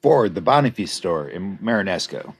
Ford, the Boniface store in Marinesco.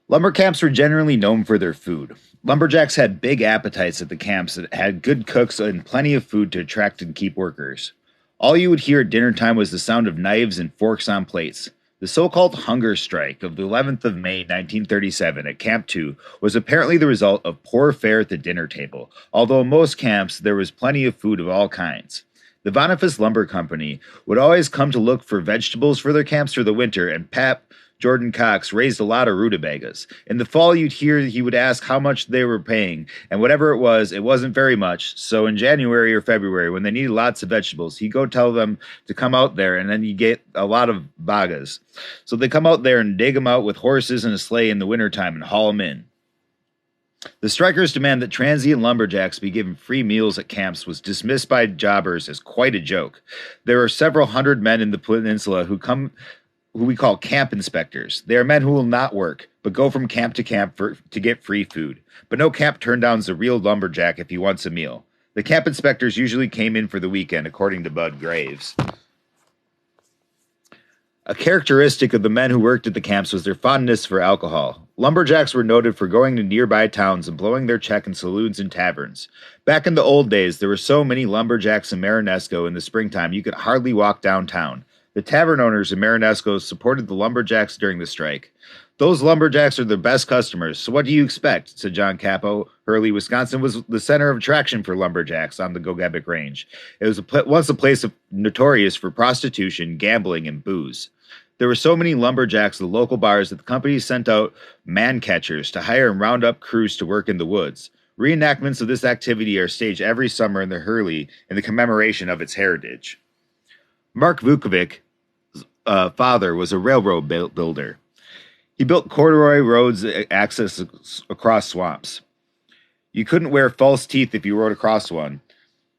Lumber camps were generally known for their food. Lumberjacks had big appetites at the camps that had good cooks and plenty of food to attract and keep workers. All you would hear at dinner time was the sound of knives and forks on plates. The so-called hunger strike of the 11th of May 1937 at Camp 2 was apparently the result of poor fare at the dinner table, although in most camps there was plenty of food of all kinds. The Boniface Lumber Company would always come to look for vegetables for their camps for the winter, and Pap Jordan Cox raised a lot of rutabagas. In the fall, you'd hear he would ask how much they were paying, and whatever it wasn't very much. So in January or February, when they needed lots of vegetables, he'd go tell them to come out there, and then you get a lot of bagas. So they come out there and dig them out with horses and a sleigh in the wintertime and haul them in. The strikers' demand that transient lumberjacks be given free meals at camps was dismissed by jobbers as quite a joke. There are several hundred men in the peninsula who we call camp inspectors. They are men who will not work, but go from camp to camp to get free food. But no camp turndowns a real lumberjack if he wants a meal. The camp inspectors usually came in for the weekend, according to Bud Graves. A characteristic of the men who worked at the camps was their fondness for alcohol. Lumberjacks were noted for going to nearby towns and blowing their check in saloons and taverns. Back in the old days, there were so many lumberjacks in Marinesco in the springtime you could hardly walk downtown. The tavern owners in Marinesco supported the lumberjacks during the strike. Those lumberjacks are their best customers, so what do you expect? Said John Capo. Hurley, Wisconsin was the center of attraction for lumberjacks on the Gogebic Range. It was once a place notorious for prostitution, gambling, and booze. There were so many lumberjacks at the local bars that the company sent out man-catchers to hire and round up crews to work in the woods. Reenactments of this activity are staged every summer in the Hurley in the commemoration of its heritage. Mark Vukovic's father was a railroad builder. He built corduroy roads access across swamps. You couldn't wear false teeth if you rode across one.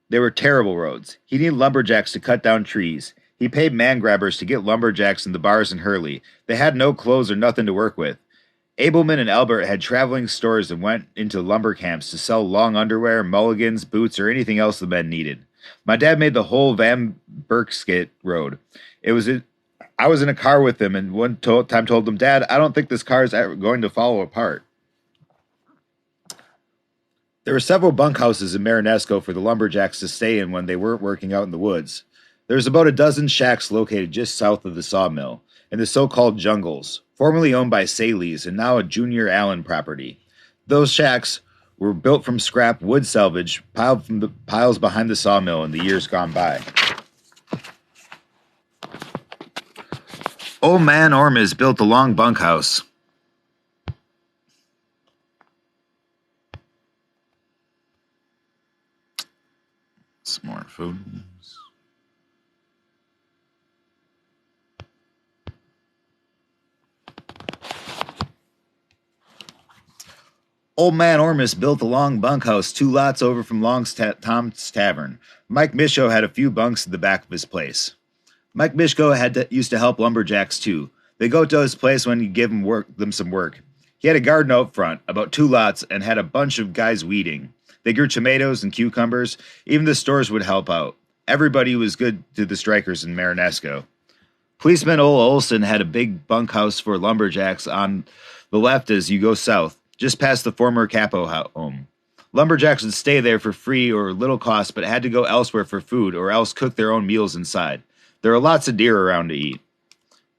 They were terrible roads. He needed lumberjacks to cut down trees. He paid man grabbers to get lumberjacks in the bars in Hurley. They had no clothes or nothing to work with. Abelman and Albert had traveling stores and went into lumber camps to sell long underwear, mulligans, boots, or anything else the men needed. My dad made the whole Van Berkskit road. I was in a car with him, and one time told him, "Dad, I don't think this car is ever going to fall apart." There were several bunkhouses in Marinesco for the lumberjacks to stay in when they weren't working out in the woods. There's about a dozen shacks located just south of the sawmill, in the so-called jungles, formerly owned by Saley's and now a Junior Allen property. Those shacks were built from scrap wood salvage piled from the piles behind the sawmill in the years gone by. Old Man Ormiz built a long bunkhouse. Smartphones. Old Man Ormiz built a long bunkhouse 2 lots over from Tom's Tavern. Mike Mishko had a few bunks in the back of his place. Mike Mishko used to help lumberjacks too. They go to his place when he'd give them some work. He had a garden out front, about 2 lots, and had a bunch of guys weeding. They grew tomatoes and cucumbers. Even the stores would help out. Everybody was good to the strikers in Marinesco. Policeman Ole Olson had a big bunkhouse for lumberjacks on the left as you go south, just past the former Capo home. Lumberjacks would stay there for free or little cost, but had to go elsewhere for food or else cook their own meals inside. There are lots of deer around to eat.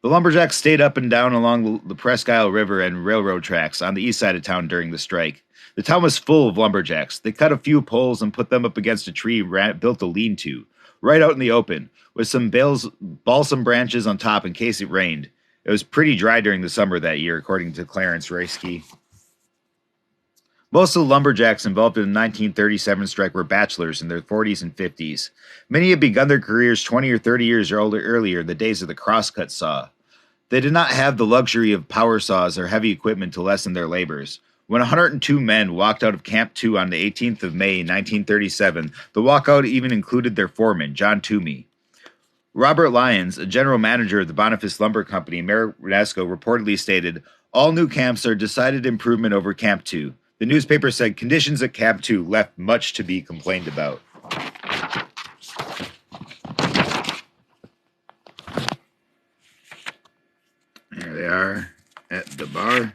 The lumberjacks stayed up and down along the Presque Isle River and railroad tracks on the east side of town during the strike. The town was full of lumberjacks. They cut a few poles and put them up against a tree and built a lean-to, right out in the open, with some balsam branches on top in case it rained. It was pretty dry during the summer that year, according to Clarence Reisky. Most of the lumberjacks involved in the 1937 strike were bachelors in their 40s and 50s. Many had begun their careers 20 or 30 years earlier in the days of the crosscut saw. They did not have the luxury of power saws or heavy equipment to lessen their labors. When 102 men walked out of Camp 2 on the 18th of May, 1937, the walkout even included their foreman, John Toomey. Robert Lyons, a general manager of the Boniface Lumber Company in Marinesco, reportedly stated, "All new camps are a decided improvement over Camp 2. The newspaper said conditions at Camp 2 left much to be complained about." bar.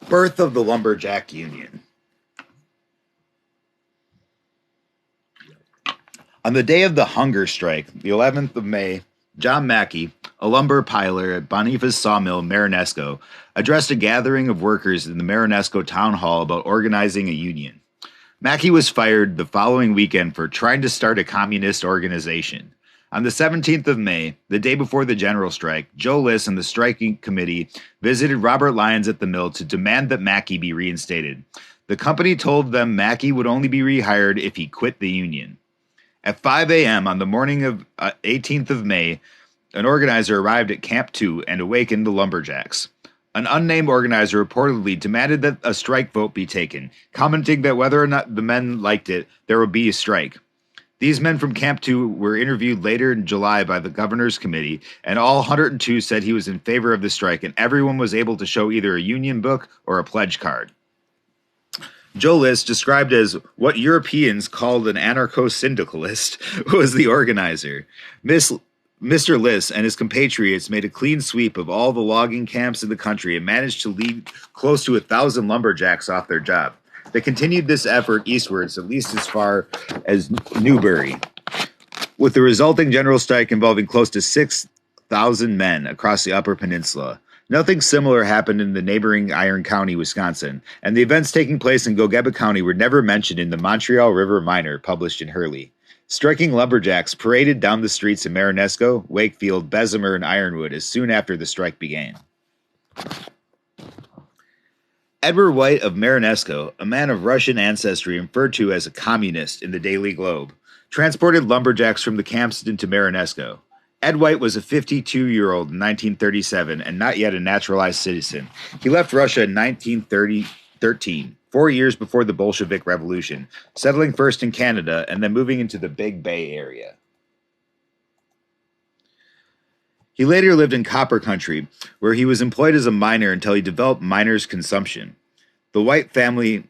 Birth of the Lumberjack Union. On the day of the hunger strike, the 11th of May, John Mackey, a lumber piler at Boniface Sawmill in Marinesco, addressed a gathering of workers in the Marinesco Town Hall about organizing a union. Mackey was fired the following weekend for trying to start a communist organization. On the 17th of May, the day before the general strike, Joe Liss and the striking committee visited Robert Lyons at the mill to demand that Mackey be reinstated. The company told them Mackey would only be rehired if he quit the union. At 5 a.m. on the morning of 18th of May, an organizer arrived at Camp 2 and awakened the Lumberjacks. An unnamed organizer reportedly demanded that a strike vote be taken, commenting that whether or not the men liked it, there would be a strike. These men from Camp 2 were interviewed later in July by the governor's committee, and all 102 said he was in favor of the strike, and everyone was able to show either a union book or a pledge card. Joe Liss, described as what Europeans called an anarcho-syndicalist, was the organizer. Mr. Liss and his compatriots made a clean sweep of all the logging camps in the country and managed to lead close to 1,000 lumberjacks off their job. They continued this effort eastwards, at least as far as Newbury, with the resulting general strike involving close to 6,000 men across the Upper Peninsula. Nothing similar happened in the neighboring Iron County, Wisconsin, and the events taking place in Gogebic County were never mentioned in the Montreal River Miner published in Hurley. Striking lumberjacks paraded down the streets in Marinesco, Wakefield, Bessemer, and Ironwood as soon after the strike began. Edward White of Marinesco, a man of Russian ancestry referred to as a communist in the Daily Globe, transported lumberjacks from the camps into Marinesco. Ed White was a 52-year-old in 1937 and not yet a naturalized citizen. He left Russia in 1913, 4 years before the Bolshevik Revolution, settling first in Canada and then moving into the Big Bay area. He later lived in Copper Country, where he was employed as a miner until he developed miner's consumption. The White family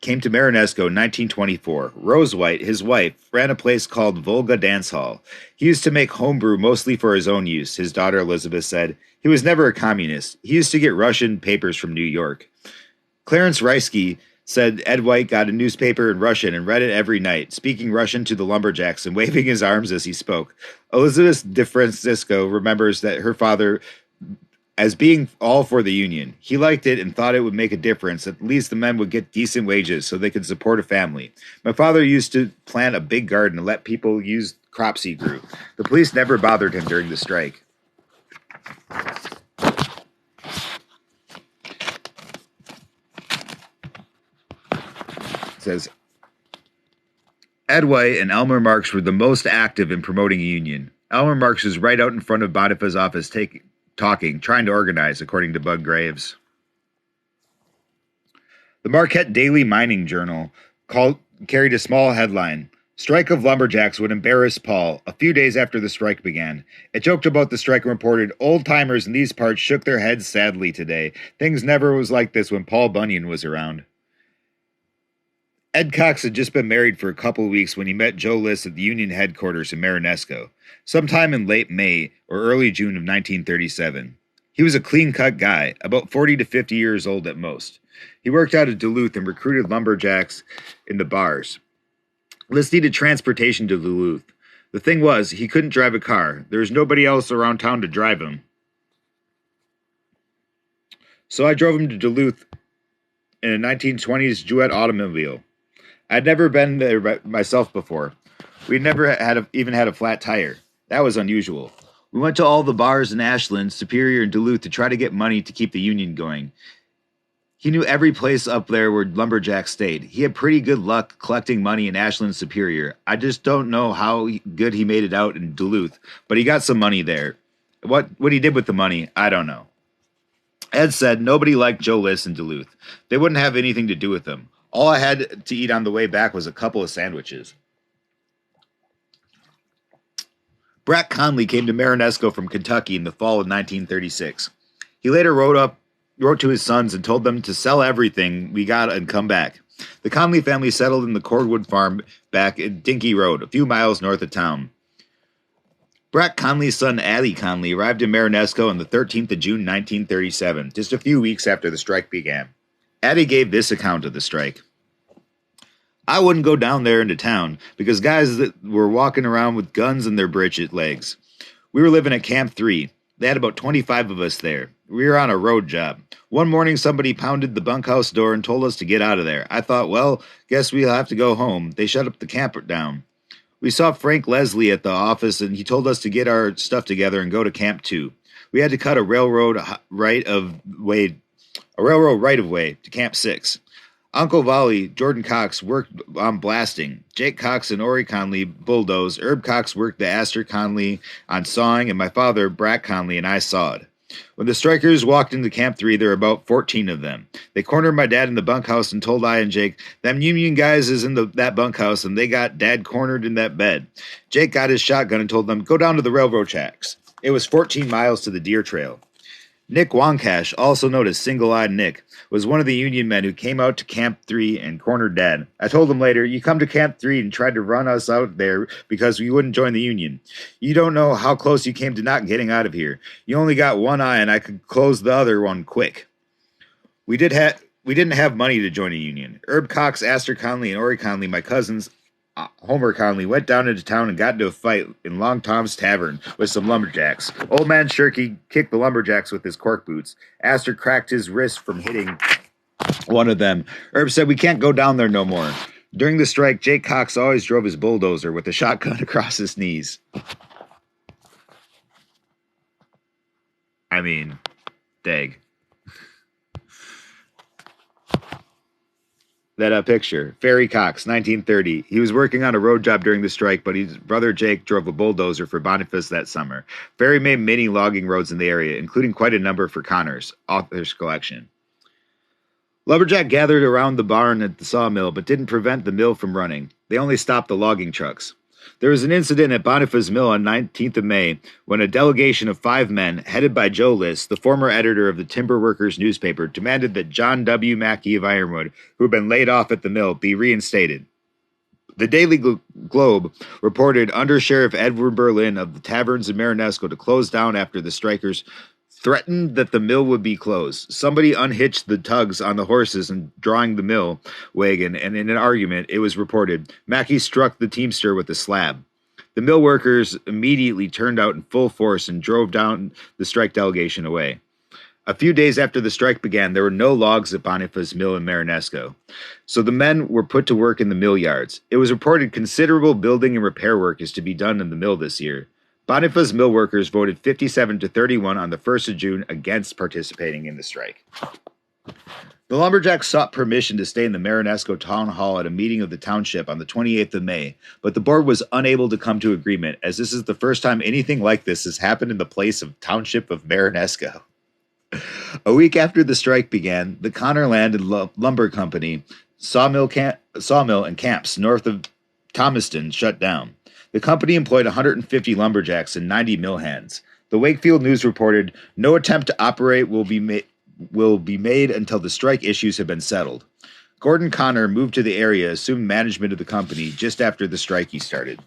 came to Marinesco in 1924. Rose White, his wife, ran a place called Volga Dance Hall. He used to make homebrew mostly for his own use, his daughter Elizabeth said. He was never a communist. He used to get Russian papers from New York. Clarence Reisky said Ed White got a newspaper in Russian and read it every night, speaking Russian to the lumberjacks and waving his arms as he spoke. Elizabeth DeFrancisco remembers that her father as being all for the union. He liked it and thought it would make a difference. At least the men would get decent wages so they could support a family. My father used to plant a big garden and let people use crops he grew. The police never bothered him during the strike. It says, Ed White and Elmer Marks were the most active in promoting a union. Elmer Marks was right out in front of Boniface's office talking, trying to organize, according to Bud Graves. The Marquette Daily Mining Journal carried a small headline, Strike of Lumberjacks would embarrass Paul, a few days after the strike began. It joked about the strike and reported, old-timers in these parts shook their heads sadly today. Things never was like this when Paul Bunyan was around. Ed Cox had just been married for a couple of weeks when he met Joe Liss at the union headquarters in Marinesco, sometime in late May or early June of 1937. He was a clean-cut guy, about 40 to 50 years old at most. He worked out of Duluth and recruited lumberjacks in the bars. Liss needed transportation to Duluth. The thing was, he couldn't drive a car. There was nobody else around town to drive him. So I drove him to Duluth in a 1920s Jewett automobile. I'd never been there myself before. We'd never even had a flat tire. That was unusual. We went to all the bars in Ashland, Superior, and Duluth to try to get money to keep the union going. He knew every place up there where lumberjacks stayed. He had pretty good luck collecting money in Ashland, Superior. I just don't know how good he made it out in Duluth, but he got some money there. What he did with the money, I don't know. Ed said nobody liked Joe Liss in Duluth. They wouldn't have anything to do with him. All I had to eat on the way back was a couple of sandwiches. Brack Conley came to Marinesco from Kentucky in the fall of 1936. He later wrote to his sons and told them to sell everything we got and come back. The Conley family settled in the Cordwood farm back at Dinky Road, a few miles north of town. Brack Conley's son Addie Conley arrived in Marinesco on the 13th of June 1937, just a few weeks after the strike began. Addie gave this account of the strike. I wouldn't go down there into town because guys that were walking around with guns in their breeched legs. We were living at Camp 3. They had about 25 of us there. We were on a road job. One morning somebody pounded the bunkhouse door and told us to get out of there. I thought, well, guess we'll have to go home. They shut up the camp down. We saw Frank Leslie at the office and he told us to get our stuff together and go to Camp 2. We had to cut a railroad right of way to Camp 6. Uncle Volley, Jordan Cox, worked on blasting. Jake Cox and Ori Conley bulldozed. Herb Cox worked the Astor Conley on sawing, and my father, Brack Conley, and I sawed. When the strikers walked into Camp 3, there were about 14 of them. They cornered my dad in the bunkhouse and told I and Jake, them Union guys is in that bunkhouse, and they got Dad cornered in that bed. Jake got his shotgun and told them, go down to the railroad tracks. It was 14 miles to the Deer Trail. Nick Wonkash, also known as Single-Eyed Nick, was one of the Union men who came out to Camp 3 and cornered Dad. I told him later, you come to Camp 3 and tried to run us out there because we wouldn't join the Union. You don't know how close you came to not getting out of here. You only got one eye and I could close the other one quick. We didn't have money to join a union. Herb Cox, Astor Conley, and Ori Conley, my cousins, Homer Conley, went down into town and got into a fight in Long Tom's Tavern with some lumberjacks. Old Man Shirky kicked the lumberjacks with his cork boots. Astor cracked his wrist from hitting one of them. Herb said, we can't go down there no more. During the strike, Jake Cox always drove his bulldozer with a shotgun across his knees. I mean, dag. That picture. Ferry Cox, 1930. He was working on a road job during the strike, but his brother Jake drove a bulldozer for Boniface that summer. Ferry made many logging roads in the area, including quite a number for Connors, author's collection. Lumberjack gathered around the barn at the sawmill, but didn't prevent the mill from running. They only stopped the logging trucks. There was an incident at Boniface Mill on 19th of May when a delegation of 5 men, headed by Joe Liss, the former editor of the Timber Workers newspaper, demanded that John W. Mackey of Ironwood, who had been laid off at the mill, be reinstated. The Daily Globe reported Under Sheriff Edward Berlin of the taverns in Marinesco to close down after the strikers threatened that the mill would be closed. Somebody unhitched the tugs on the horses and drawing the mill wagon, and in an argument, it was reported, Mackey struck the teamster with a slab. The mill workers immediately turned out in full force and drove down the strike delegation away. A few days after the strike began, there were no logs at Boniface Mill in Marinesco, so the men were put to work in the mill yards. It was reported considerable building and repair work is to be done in the mill this year. Boniface mill workers voted 57 to 31 on the 1st of June against participating in the strike. The Lumberjacks sought permission to stay in the Marinesco Town Hall at a meeting of the township on the 28th of May, but the board was unable to come to agreement, as this is the first time anything like this has happened in the place of Township of Marinesco. A week after the strike began, the Connor Land and Lumber Company sawmill and camps north of Thomaston shut down. The company employed 150 lumberjacks and 90 mill hands. The Wakefield News reported, no attempt to operate will be made until the strike issues have been settled. Gordon Connor moved to the area, assumed management of the company just after the strike started.